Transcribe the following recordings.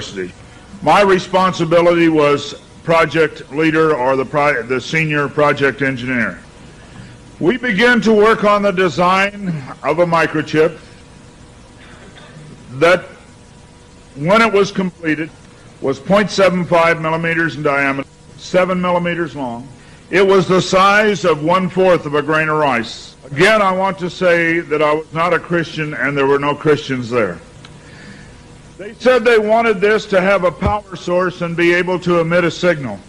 University. My responsibility was project leader or the senior project engineer. We began to work on the design of a microchip that, when it was completed, was 0.75 millimeters in diameter, 7 millimeters long. It was the size of 1/4 of a grain of rice. Again, I want to say that I was not a Christian and there were no Christians there. They said they wanted this to have a power source and be able to emit a signal.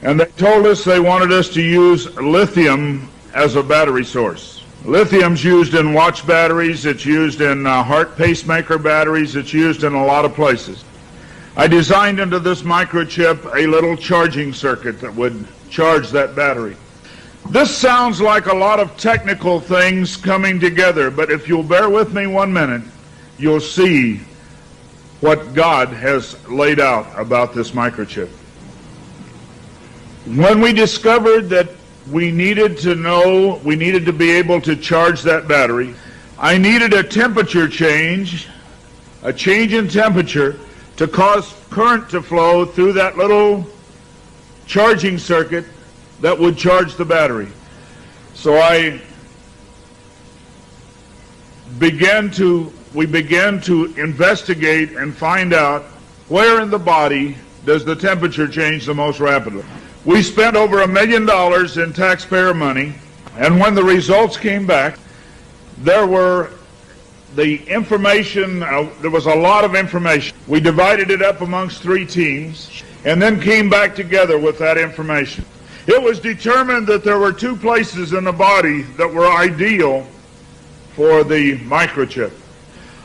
And they told us they wanted us to use lithium as a battery source. Lithium's used in watch batteries, it's used in heart pacemaker batteries, it's used in a lot of places. I designed into this microchip a little charging circuit that would charge that battery. This sounds like a lot of technical things coming together, but if you'll bear with me 1 minute, you'll see what God has laid out about this microchip. When we discovered that we needed to be able to charge that battery, I needed a temperature change, a change in temperature, to cause current to flow through that little charging circuit that would charge the battery. So we began to investigate and find out where in the body does the temperature change the most rapidly. We spent over $1 million in taxpayer money, and when the results came back, there was a lot of information. We divided it up amongst 3 teams and then came back together with that information. It was determined that there were 2 places in the body that were ideal for the microchip.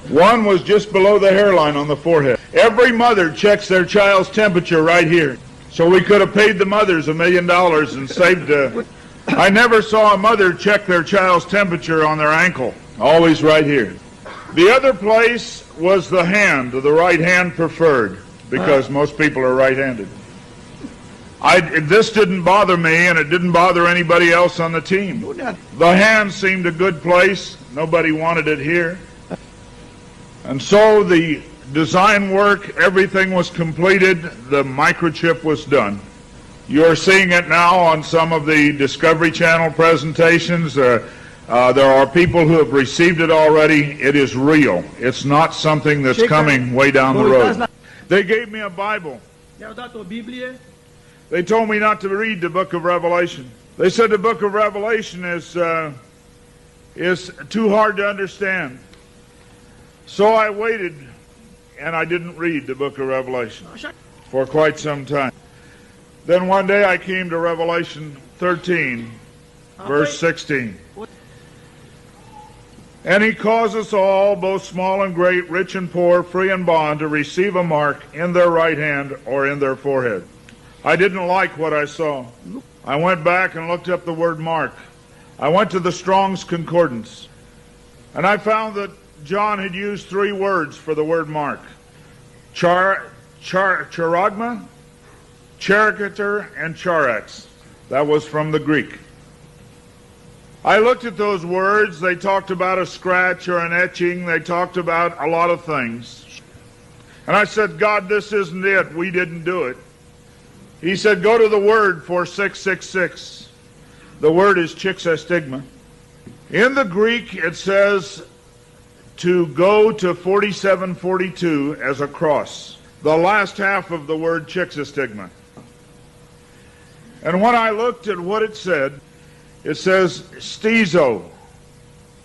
One was just below the hairline on the forehead. Every mother checks their child's temperature right here. So we could have paid the mothers $1 million and saved. I never saw a mother check their child's temperature on their ankle. Always right here. The other place was the hand, the right hand preferred, because most people are right-handed. This didn't bother me, and it didn't bother anybody else on the team. The hand seemed a good place. Nobody wanted it here. And so the design work, everything was completed. The microchip was done. You're seeing it now on some of the Discovery Channel presentations. There are people who have received it already. It is real. It's not something that's coming way down the road. They gave me a Bible. They told me not to read the book of Revelation. They said the book of Revelation is too hard to understand. So I waited, and I didn't read the book of Revelation for quite some time. Then one day I came to Revelation 13, verse 16. And he caused us all, both small and great, rich and poor, free and bond, to receive a mark in their right hand or in their forehead. I didn't like what I saw. I went back and looked up the word mark. I went to the Strong's Concordance, and I found that John had used 3 words for the word mark. Charagma, charicator, and charax. That was from the Greek. I looked at those words. They talked about a scratch or an etching. They talked about a lot of things. And I said, God, this isn't it. We didn't do it. He said, go to the word for 666. The word is chixastigma. In the Greek, it says to go to 4742 as a cross. The last half of the word chixastigma. And when I looked at what it says stizo,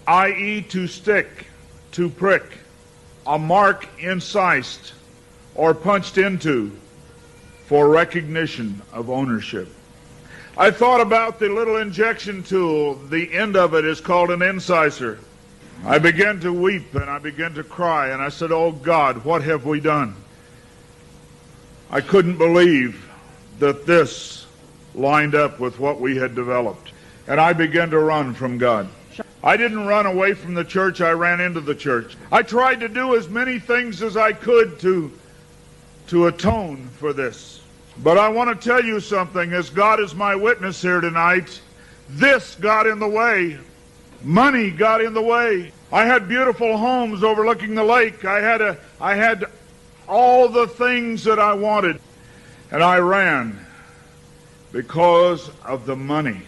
i.e. to stick, to prick, a mark incised or punched into for recognition of ownership. I thought about the little injection tool. The end of it is called an incisor. I began to weep and I began to cry, and I said, oh God, what have we done? I couldn't believe that this lined up with what we had developed. And I began to run from God. I didn't run away from the church, I ran into the church. I tried to do as many things as I could to atone for this. But I want to tell you something, as God is my witness here tonight, this got in the way. Money got in the way. I had beautiful homes overlooking the lake. I had all the things that I wanted. And I ran because of the money.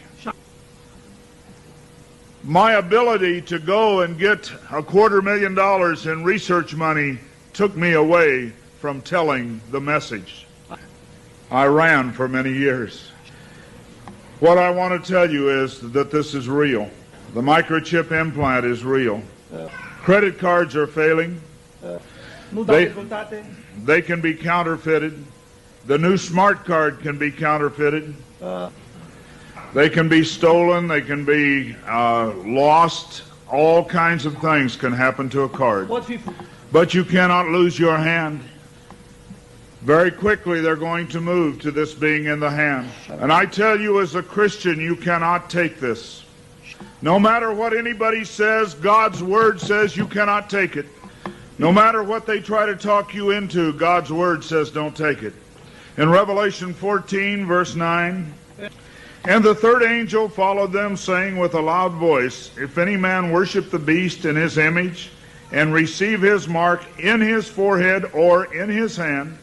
My ability to go and get $250,000 in research money took me away from telling the message. I ran for many years. What I want to tell you is that this is real. The microchip implant is real. Credit cards are failing. They can be counterfeited. The new smart card can be counterfeited. They can be stolen. They can be lost. All kinds of things can happen to a card. But you cannot lose your hand. Very quickly they're going to move to this being in the hand. And I tell you, as a Christian, you cannot take this. No matter what anybody says, God's Word says you cannot take it. No matter what they try to talk you into, God's Word says don't take it. In Revelation 14, verse 9, and the third angel followed them, saying with a loud voice, if any man worship the beast in his image, and receive his mark in his forehead or in his hand,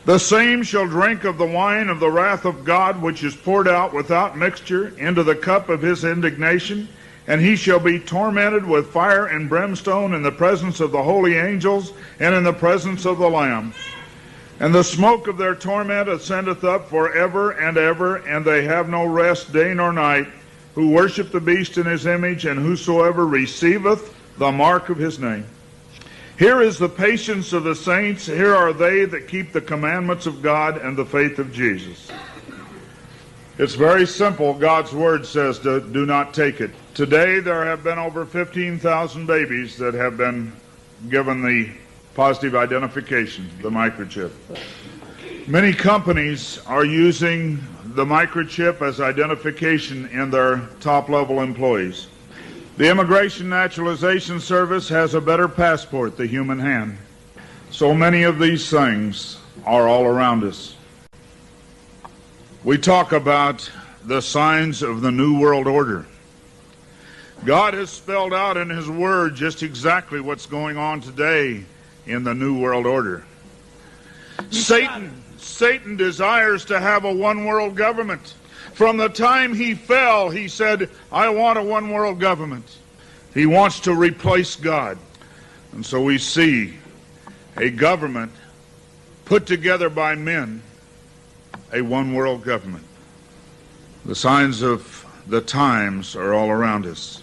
the same shall drink of the wine of the wrath of God, which is poured out without mixture into the cup of his indignation, and he shall be tormented with fire and brimstone in the presence of the holy angels and in the presence of the Lamb. And the smoke of their torment ascendeth up forever and ever, and they have no rest day nor night, who worship the beast in his image, and whosoever receiveth the mark of his name. Here is the patience of the saints. Here are they that keep the commandments of God and the faith of Jesus. It's very simple. God's Word says to do not take it. Today there have been over 15,000 babies that have been given the positive identification, the microchip. Many companies are using the microchip as identification in their top-level employees. The Immigration Naturalization Service has a better passport, the human hand. So many of these things are all around us. We talk about the signs of the New World Order. God has spelled out in His Word just exactly what's going on today in the New World Order. Satan desires to have a one-world government. From the time he fell, he said, I want a one-world government. He wants to replace God. And so we see a government put together by men, a one-world government. The signs of the times are all around us.